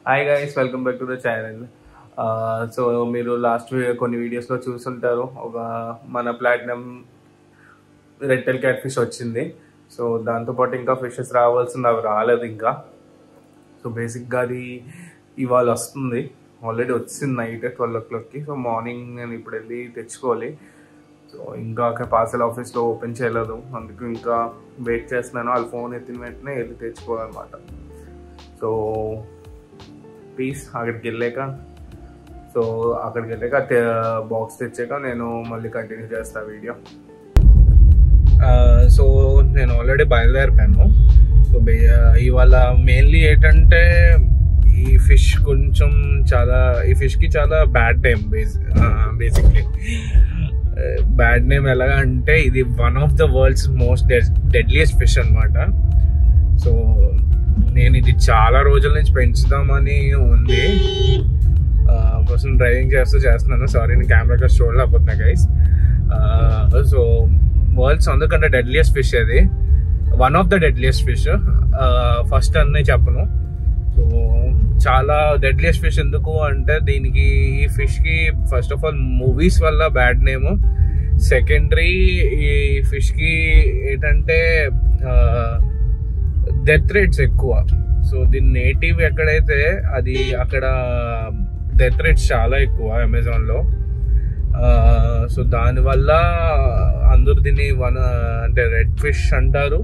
Hi guys, welcome back to the channel. So మీరు last కొన్ని వీడియోస్లో చూస్తుంటారు, ఒక మన platinum red tail catfish వచ్చింది. సో దాంతోపాటు ఇంకా ఫిషెస్ రావాల్సింది, అవి రాలేదు ఇంకా. సో బేసిక్గా అది ఇవాళ వస్తుంది, ఆల్రెడీ వచ్చింది నైట్ 12 o'clockకి. సో మార్నింగ్ నేను ఇప్పుడు వెళ్ళి తెచ్చుకోవాలి. సో ఇంకా అక్కడ పార్సల్ ఆఫీస్లో ఓపెన్ చేయలేదు, అందుకు ఇంకా వెయిట్ చేస్తున్నాను. వాళ్ళు ఫోన్ ఎత్తిన వెంటనే వెళ్ళి తెచ్చుకోవాలన్నమాట. సో ప్లీజ్ అక్కడికి వెళ్ళాక బాక్స్ తెచ్చాక నేను మళ్ళీ కంటిన్యూ చేస్తాను వీడియో. సో నేను ఆల్రెడీ బయలుదేరిపోయాను. సో ఇవాళ మెయిన్లీ ఏంటంటే ఈ ఫిష్కి చాలా bad name. Basically bad name ఎలాగా అంటే ఇది one of the world's most deadliest fish అనమాట. సో నేను ఇది చాలా రోజుల నుంచి పెంచుదామని ఉంది. ప్రస్తుతం డ్రైవింగ్ చేస్తున్నాను. సారీ, నేను కెమెరా కాస్ట్ చూడలేకపోతున్నా గైస్. సో వరల్డ్స్ అందుకంటే డెడ్లియస్ట్ ఫిష్, అది one of the deadliest fish. First అన్నీ చెప్పను. సో చాలా డెడ్లియస్ట్ ఫిష్ ఎందుకు అంటే దీనికి, ఈ ఫిష్కి ఫస్ట్ ఆఫ్ ఆల్ మూవీస్ వల్ల బ్యాడ్ నేము. సెకండరీ, ఈ ఫిష్కి ఏంటంటే డెత్ రేట్స్ ఎక్కువ. సో దీని నేటివ్ ఎక్కడైతే అది అక్కడ డెత్ రేట్స్ చాలా ఎక్కువ అమెజాన్లో. సో దానివల్ల అందరూ దీన్ని అంటే రెడ్ ఫిష్ అంటారు.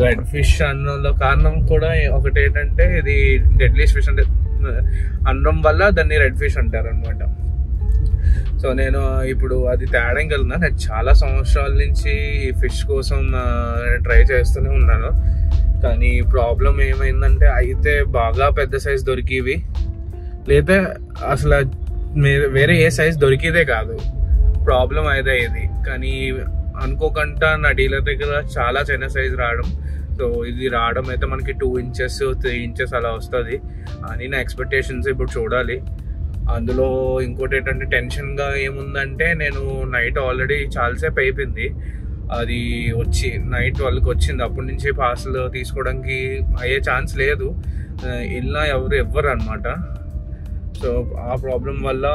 రెడ్ ఫిష్ అన్న కారణం కూడా ఒకటి ఏంటంటే ఇది డెడ్లియస్ట్ ఫిష్ అంటే అనడం వల్ల దాన్ని రెడ్ ఫిష్ అంటారు అనమాట. సో నేను ఇప్పుడు అది తేడానికి వెళ్తున్నా. నేను చాలా సంవత్సరాల నుంచి ఈ ఫిష్ కోసం ట్రై చేస్తూనే ఉన్నాను. కానీ ప్రాబ్లం ఏమైందంటే, అయితే బాగా పెద్ద సైజ్ దొరికేవి, లేదా అసలు వేరే ఏ సైజ్ దొరికేదే కాదు. ప్రాబ్లం అయితే ఇది. కానీ అనుకోకుండా నా డీలర్ దగ్గర చాలా చిన్న సైజ్ రావడం. సో ఇది రావడం అయితే మనకి 2 inches 3 inches అలా వస్తుంది అని నా ఎక్స్పెక్టేషన్స్. ఇప్పుడు చూడాలి. అందులో ఇంకోటి ఏంటంటే టెన్షన్గా ఏముందంటే, నేను నైట్ ఆల్రెడీ చాలాసేపు అయిపోయింది, అది వచ్చి నైట్ 12కి వచ్చింది. అప్పటి నుంచి పార్సల్ తీసుకోవడానికి అయ్యే ఛాన్స్ లేదు, ఇలా ఎవ్వరు అనమాట. సో ఆ ప్రాబ్లం వల్ల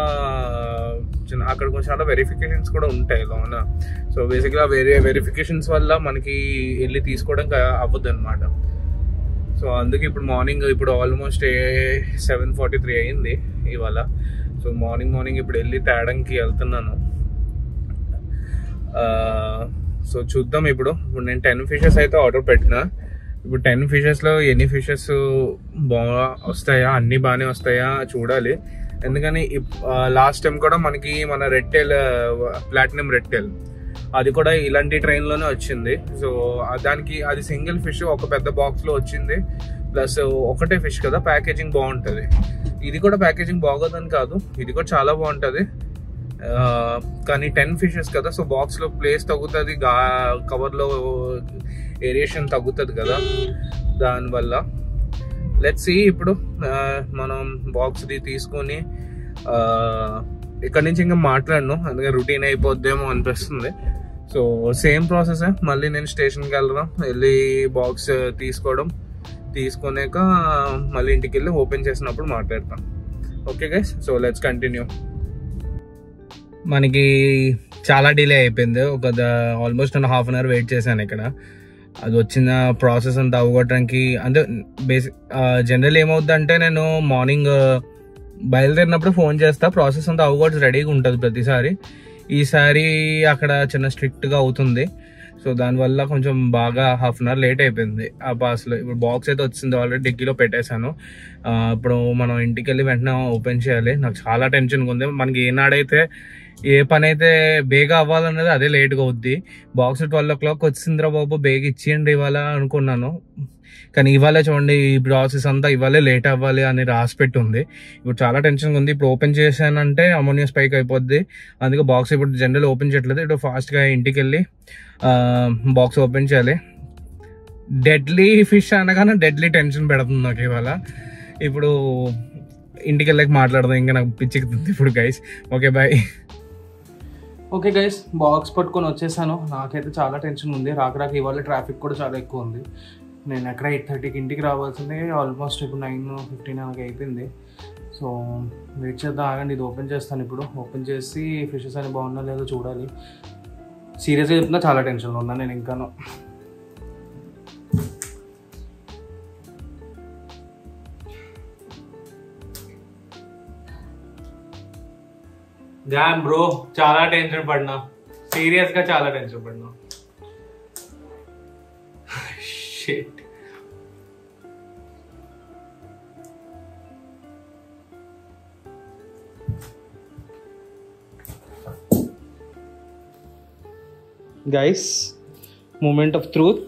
అక్కడ కొంచెం చాలా వెరిఫికేషన్స్ కూడా ఉంటాయి లోన. సో బేసిక్గా వేరే వెరిఫికేషన్స్ వల్ల మనకి వెళ్ళి తీసుకోవడానికి అవ్వదు అనమాట. సో అందుకే ఇప్పుడు ఆల్మోస్ట్ 7:43 అయింది ఇవాళ. సో మార్నింగ్ ఇప్పుడు వెళ్ళి తేడానికి వెళ్తున్నాను. సో చూద్దాం. ఇప్పుడు నేను 10 fishes అయితే ఆర్డర్ పెట్టిన. ఇప్పుడు 10 fishesలో ఎన్ని ఫిషెస్ బాగా వస్తాయా, అన్నీ బాగానే వస్తాయా చూడాలి. ఎందుకని లాస్ట్ టైం కూడా మనకి మన red tail, platinum red tail, అది కూడా ఇలాంటి ట్రైన్లోనే వచ్చింది. సో దానికి అది సింగిల్ ఫిష్ ఒక పెద్ద బాక్స్లో వచ్చింది, ప్లస్ ఒకటే ఫిష్ కదా, ప్యాకేజింగ్ బాగుంటుంది. ఇది కూడా ప్యాకేజింగ్ బాగోదని కాదు, ఇది కూడా చాలా బాగుంటుంది. కానీ 10 fishes కదా, సో బాక్స్లో ప్లేస్ తగ్గుతుంది, కవర్లో ఏరియేషన్ తగ్గుతుంది కదా, దానివల్ల. Let's see. ఇప్పుడు మనం బాక్స్ది తీసుకొని ఇక్కడి నుంచి ఇంకా మాట్లాడను, అందుకే రొటీన్ అయిపోద్దేమో అనిపిస్తుంది. So same process. మళ్ళీ నేను స్టేషన్కి వెళ్ళి బాక్స్ తీసుకున్నాక మళ్ళీ ఇంటికి వెళ్ళి ఓపెన్ చేసినప్పుడు మాట్లాడతాం. Okay guys, so let's continue. మనకి చాలా డిలే అయిపోయింది. ఆల్మోస్ట్ నేను 1/2 hour వెయిట్ చేశాను ఇక్కడ. అది వచ్చిన ప్రాసెస్ అంతా అవగొట్టడానికి. అంటే జనరల్ ఏమవుద్దంటే, నేను మార్నింగ్ బయలుదేరినప్పుడు ఫోన్ చేస్తా, ప్రాసెస్ అంతా అవగొట్టి రెడీగా ఉంటుంది ప్రతిసారి. ఈసారి అక్కడ చిన్న స్ట్రిక్ట్గా అవుతుంది. సో దానివల్ల కొంచెం బాగా 1/2 hour లేట్ అయిపోయింది ఆ పార్సల్. ఇప్పుడు బాక్స్ అయితే వచ్చింది, ఆల్రెడీ డిక్కీలో పెట్టేశాను. ఇప్పుడు మనం ఇంటికి వెళ్ళి వెంటనే ఓపెన్ చేయాలి. నాకు చాలా టెన్షన్గా ఉంది. మనకి ఏనాడైతే ఏ పని అయితే బేగా అవ్వాలన్నది అదే లేట్గా అవుద్ది. బాక్స్ 12 o'clock వచ్చిందిరా బాబు, బేగా ఇచ్చేయండి ఇవాళ అనుకున్నాను. కానీ ఇవాళ చూడండి, ఈ ప్రాసెస్ అంతా ఇవాళే లేట్ అవ్వాలి అని రాసి పెట్టి ఉంది. ఇప్పుడు చాలా టెన్షన్గా ఉంది. ఇప్పుడు ఓపెన్ చేశానంటే అమోనియా స్పైక్ అయిపోద్ది. అందుకే బాక్స్ ఇప్పుడు జనరల్ ఓపెన్ చేయట్లేదు. ఇప్పుడు ఫాస్ట్గా ఇంటికి వెళ్ళి బాక్స్ ఓపెన్ చేయాలి. డెడ్లీ ఫిష్ అనగానే డెడ్లీ టెన్షన్ పెడుతుంది నాకు ఇవాళ. ఇప్పుడు ఇంటికి వెళ్ళాక మాట్లాడదాం, ఇంకా నాకు పిచ్చిక్కుతుంది ఇప్పుడు guys. Okay bye. Okay guys, box పట్టుకొని వచ్చేసాను. నాకైతే చాలా టెన్షన్ ఉంది. రాక ఇవాళ ట్రాఫిక్ కూడా చాలా ఎక్కువ ఉంది. నేను ఎక్కడ 8:30కి ఇంటికి రావాల్సిందే, ఆల్మోస్ట్ ఇప్పుడు 9:15 అలాగే అయిపోయింది. సో వెయిట్ చేద్దాం, ఆగండి. ఇది ఓపెన్ చేస్తాను ఇప్పుడు. ఓపెన్ చేసి ఫిషెస్ అని బాగున్నా లేదో చూడాలి. సీరియస్గా చెప్తున్నా, చాలా టెన్షన్లో ఉన్నాను నేను ఇంకాను. డామ్ బ్రో, చాలా టెన్షన్ పడినా, సీరియస్గా చాలా టెన్షన్ పడినా. Shit. Guys, moment of truth.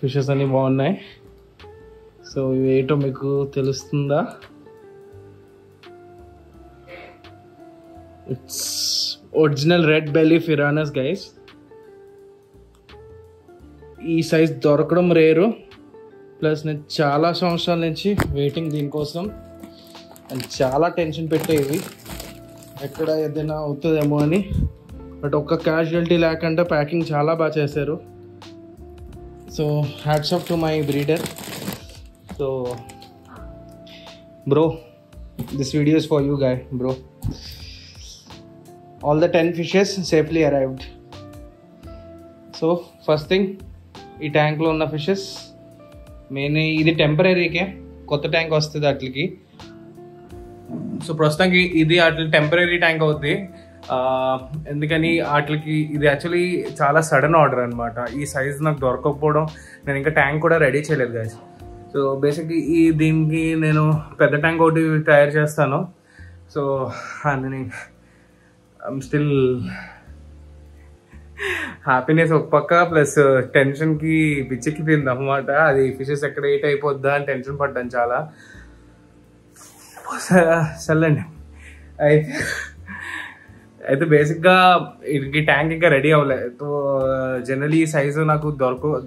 Fishes అన్నీ బాగున్నాయి. సో ఇవేటో మీకు తెలుస్తుందా? It's original red belly piranhas guys. ఈ సైజ్ దొరకడం రేరు. ప్లస్ నేను చాలా సంవత్సరాల నుంచి వెయిటింగ్ దీనికోసం. అండ్ చాలా టెన్షన్ పెట్టేవి ఎక్కడ ఏదైనా అవుతుందేమో అని. బట్ ఒక్క క్యాజువాలిటీ లేకుండా ప్యాకింగ్ చాలా బాగా చేశారు. So hats off to my breeder. So bro, this video is for you guy bro. All the 10 fishes safely arrived. So first thing, ఈ ట్యాంక్లో ఉన్న ఫిషెస్ మెయిన్ ఇది టెంపరీకే, కొత్త ట్యాంక్ వస్తుంది వాటికి. సో ప్రస్తుతానికి ఇది వాటి టెంపరీ ట్యాంక్ అవుద్ది. ఎందుకని వాటికి ఇది యాక్చువల్లీ చాలా సడన్ ఆర్డర్ అనమాట. ఈ సైజ్ నాకు దొరకకపోవడం, నేను ఇంకా ట్యాంక్ కూడా రెడీ చేయలేదు గైస్. సో బేసిక్లీ దీనికి నేను పెద్ద ట్యాంక్ ఒకటి తయారు చేస్తాను. సో అందుని ఐమ్ స్టిల్ హ్యాపీనెస్ ఒక పక్క, ప్లస్ టెన్షన్కి పిచ్చెక్కిపోయింది అన్నమాట. అది ఫిషెస్ ఎక్కడ ఏట్ అయిపోద్దా అని టెన్షన్ పడ్డాను చాలా. సర్లేండి. అయితే బేసిక్గా ఇది ట్యాంక్ ఇంకా రెడీ అవ్వలేదు. జనరలీ ఈ సైజు నాకు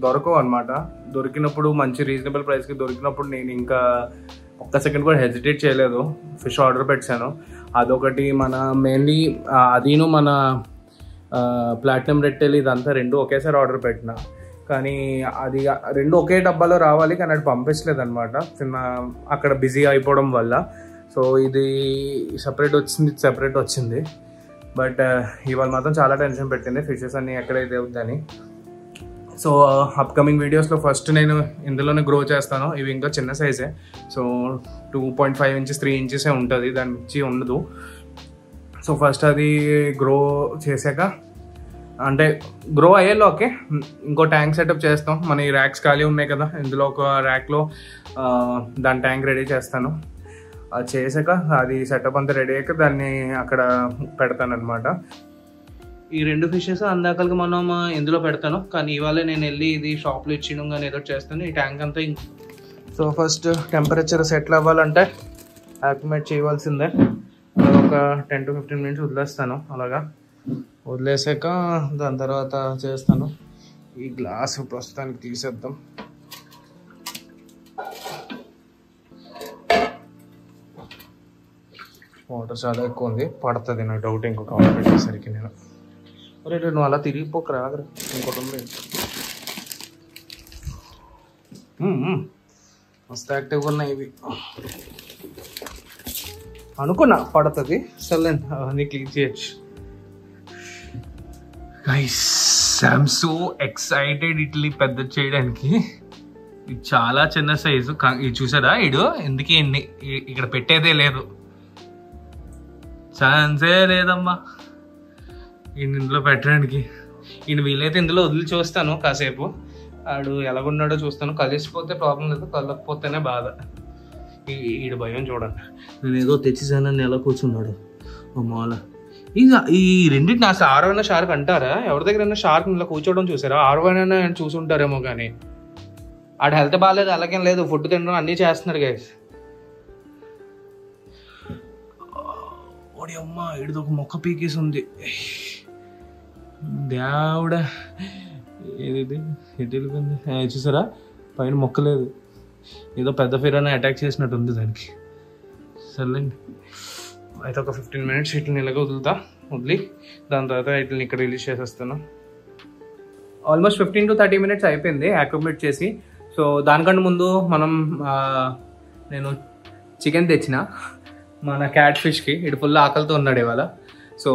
దొరకవు అనమాట. దొరికినప్పుడు మంచి రీజనబుల్ ప్రైస్కి దొరికినప్పుడు నేను ఇంకా ఒక్క సెకండ్ కూడా హెజిటేట్ చేయలేదు, ఫిష్ ఆర్డర్ పెట్టాను. అదొకటి మన మెయిన్లీ అదీను మన ప్లాటినం రెడ్ టైల్ ఇదంతా రెండు ఒకేసారి ఆర్డర్ పెట్టిన. కానీ అది రెండు ఒకే డబ్బాలో రావాలి, కానీ అది పంపించలేదు అనమాట, చిన్న అక్కడ బిజీ అయిపోవడం వల్ల. సో ఇది సెపరేట్ వచ్చింది. బట్ ఇవాళ మాత్రం చాలా టెన్షన్ పెట్టింది ఫిషెస్ అన్ని ఎక్కడైతే అవుద్దని. సో అప్కమింగ్ వీడియోస్లో ఫస్ట్ నేను ఇందులోనే గ్రో చేస్తాను. ఇవి ఇంకా చిన్న సైజే. సో 2.5 inches 3 inches ఉంటుంది, దాని మించి ఉండదు. సో ఫస్ట్ అది గ్రో చేశాక, అంటే గ్రో అయ్యేలోకే ఇంకో ట్యాంక్ సెటప్ చేస్తాం. మన ఈ ర్యాక్స్ ఖాళీ ఉన్నాయి కదా, ఇందులో ఒక ర్యాక్లో దాని ట్యాంక్ రెడీ చేస్తాను. అది చేసాక అది సెటప్ అంతా రెడీ అయ్యాక దాన్ని అక్కడ పెడతాను అనమాట. ఈ రెండు ఫిషెస్ అందాకలకి మనం ఇందులో పెడతాను, కానీ ఇవాళ నేను వెళ్ళి ఇది షాప్లో ఇచ్చినాం కానీ ఏదో చేస్తాను. ఈ ట్యాంక్ అంతా సో ఫస్ట్ టెంపరేచర్ సెటిల్ అవ్వాలంటే యాక్యుమేట్ చేయవలసిందే. ఒక 10 to 15 minutes వదిలేస్తాను. అలాగా వదిలేసాక దాని తర్వాత చేస్తాను. ఈ గ్లాస్ ప్రస్తుతానికి తీసేద్దాం. వాటర్ చాలా ఎక్కువ ఉంది, పడుతుంది నాకు డౌట్. ఇంకొక కవర్ పెట్టేసరికి నేను అరే నువ్వు అలా తిరిగిపోక రాగరా, ఇంకోటి ఉంది. మస్తు యాక్టివ్గా ఉన్నాయి ఇవి అనుకున్నా, పడుతుంది. సరే అన్నీ క్లీన్ చేయొచ్చు. గైస్, ఐఎమ్ సో ఎక్సైటెడ్ ఇట్లీ పెద్ద చేయడానికి. ఇది చాలా చిన్న సైజు. ఇది చూసారా, ఇడు ఎందుకు ఇక్కడ పెట్టేదే లేదు, ఛాన్సే లేదమ్మా ఇందులో పెట్టడానికి. ఈయన వీలైతే ఇందులో వదిలి చూస్తాను కాసేపు, ఆడు ఎలాగున్నాడో చూస్తాను. కలిసిపోతే ప్రాబ్లం లేదు, కలకపోతేనే బాధ. ఈడు భయం చూడండి, నేను ఏదో తెచ్చిసానని ఎలా కూర్చున్నాడు మాల. ఈ రెండింటిని అసలు ఆరవైన షార్క్ అంటారా? ఎవరి దగ్గర షార్క్ ఇలా కూర్చోవడం చూసారా? ఆరవైనా చూసుంటారేమో, కానీ ఆడ హెల్త్ బాగాలేదు, అలాగేం లేదు, ఫుడ్ తినడం అన్నీ చేస్తున్నాడు గైస్. ఓడి అమ్మ, ఇడిది ఒక మొక్క పీకేసి ఉంది. దేవుడ, ఏది వెళ్ళిపోయింది చూసారా? పైన మొక్క లేదు, ఏదో పెద్ద ఫిరాన్ని అటాక్ చేసినట్టు ఉంది దానికి. సర్లేండి, అయితే ఒక 15 minutes వీటిని ఇలాగ వదిలి దాని తర్వాత వీటిని ఇక్కడ రిలీజ్ చేసేస్తాను. ఆల్మోస్ట్ 15 to 30 minutes అయిపోయింది యాక్యుమిలేట్ చేసి. సో దానికంటే ముందు నేను చికెన్ తెచ్చిన మన క్యాట్ ఫిష్కి. ఇటు ఫుల్ ఆకలితో ఉన్నాడు ఇవాళ. సో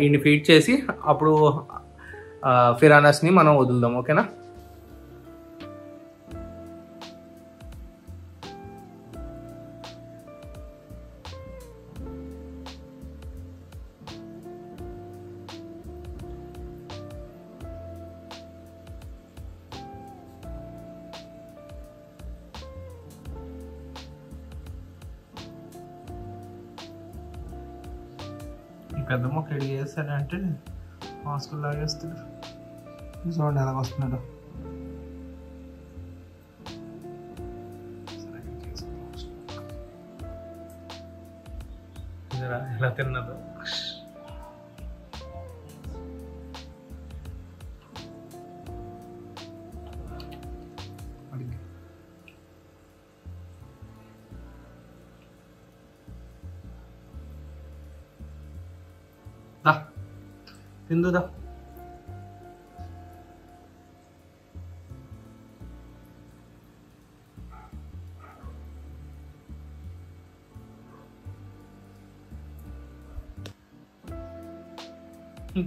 ఈయన్ని ఫీడ్ చేసి అప్పుడు ఫిరానాస్ని మనం వదులుదాం, ఓకేనా? పెద్ద మొక్క ఎడి చేస్తాడంటే హాస్టల్ లాగేస్తాడు. చూడండి ఎలా వస్తున్నాడు. ఎలా తిన్నదో. తిందుదా.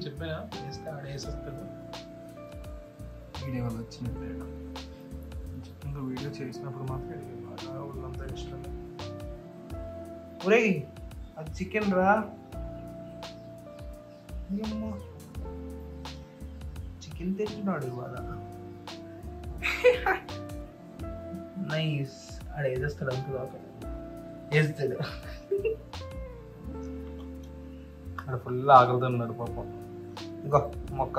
చెప్పానా వేస్తే ఆడేసేస్తాడు. వీడియో వల్ల వచ్చినప్పుడు చెప్పిందో వీడియో చేసినప్పుడు మాత్రం బాగా వాళ్ళంతా ఇష్టం. ఒరే అది చికెన్ రా. చికెన్ తెచ్చున్నాడు ఇవాళ. నైస్. ఆడ వేసేస్తాడు అంత దాకా వేస్తాడు. ఆడ ఫుల్ ఆకలితున్నాడు పాపం. ఇంకో మొక్క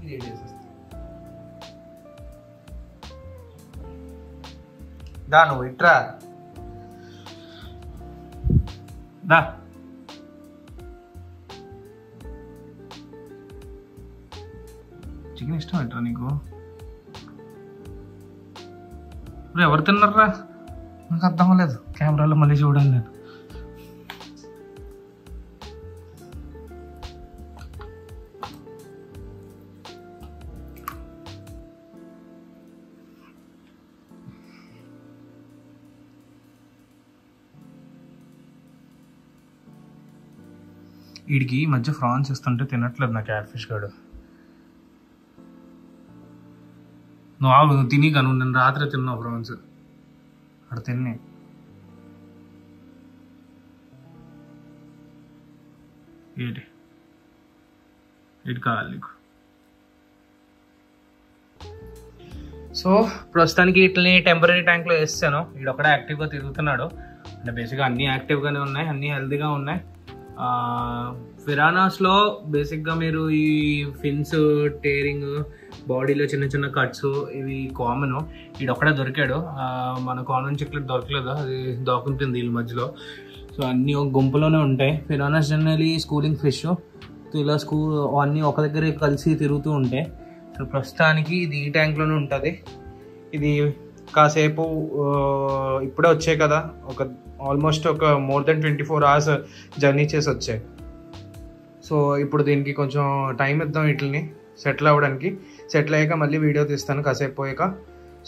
ఇది వేసేస్తాడు. దా నువ్వు ఇట్రా దా. చికెన్ ఇష్టం ఏంట్రా నీకు? ఎవరు తిన్నారా? నాకు అర్థం అవ్వలేదు. కెమెరాలో మళ్ళీ చూడాలి నేను. వీడికి ఈ మధ్య ఫ్రాన్స్ ఇస్తుంటే తినట్లేదు నా క్యాట్ ఫిష్ గాడు. నువ్వు తిని కాను, నేను రాత్రి తిన్నావు ఫ్రాన్స్. అక్కడ తిని ఏటి కావాలి నీకు? సో ప్రస్తుతానికి ఇట్లని టెంపరీ ట్యాంక్లో వేస్తాను. వీడొక్కడే యాక్టివ్గా తిరుగుతున్నాడు. అంటే బేసిక్గా అన్నీ యాక్టివ్గానే ఉన్నాయి, అన్నీ హెల్తీగా ఉన్నాయి. ఫిరానాస్లో బేసిక్గా మీరు ఈ ఫిన్స్, టేరింగ్, బాడీలో చిన్న చిన్న కట్స్ ఇవి కామన్. వీడొక్కడే దొరికాడు. మన కామన్ చిక్లెట్ దొరకలేదు, అది దొరుకుతుంది వీళ్ళ మధ్యలో. సో అన్నీ ఒక గుంపులోనే ఉంటాయి. ఫిరానాస్ జనరలీ స్కూలింగ్ ఫిష్. ఇలా అన్నీ ఒక దగ్గర కలిసి తిరుగుతూ ఉంటాయి. సో ప్రస్తుతానికి ఇది ఈ ట్యాంక్లోనే ఉంటుంది. ఇది కాసేపు ఇప్పుడే వచ్చాయి కదా, ఆల్మోస్ట్ ఒక మోర్ దెన్ 24 hours జర్నీ చేసి వచ్చాయి. సో ఇప్పుడు దీనికి కొంచెం టైం ఇద్దాం వీటిని సెటిల్ అవ్వడానికి. సెటిల్ అయ్యాక మళ్ళీ వీడియో తీస్తాను కాసేపు పోయాక.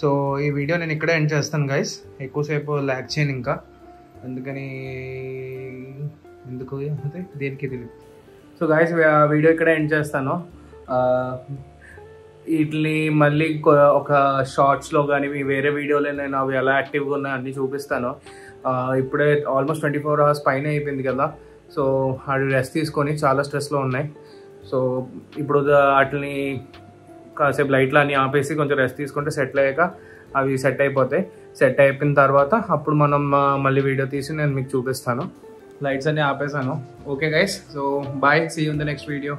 సో ఈ వీడియో నేను ఇక్కడే ఎండ్ చేస్తాను గైస్. ఎక్కువసేపు ల్యాగ్ చేయను ఇంకా, అందుకని ఎందుకు అంటే దేనికి తెలియదు. సో గైస్ వీడియో ఇక్కడే ఎండ్ చేస్తాను. వీటిని మళ్ళీ ఒక షార్ట్స్లో కానీ వేరే వీడియోలో నేను అవి ఎలా యాక్టివ్గా ఉన్నాయో అన్నీ చూపిస్తాను. ఇప్పుడే ఆల్మోస్ట్ 24 hours పైన అయిపోయింది కదా. సో అది రెస్ట్ తీసుకొని చాలా స్ట్రెస్లో ఉన్నాయి. సో ఇప్పుడు వాటిని కాసేపు లైట్లు అన్నీ ఆపేసి కొంచెం రెస్ట్ తీసుకుంటే సెటిల్ అయ్యాక అవి సెట్ అయిపోతాయి. సెట్ అయిపోయిన తర్వాత అప్పుడు మనం మళ్ళీ వీడియో తీసి నేను మీకు చూపిస్తాను. లైట్స్ అన్నీ ఆపేసాను. Okay guys, so bye, see you in the next video.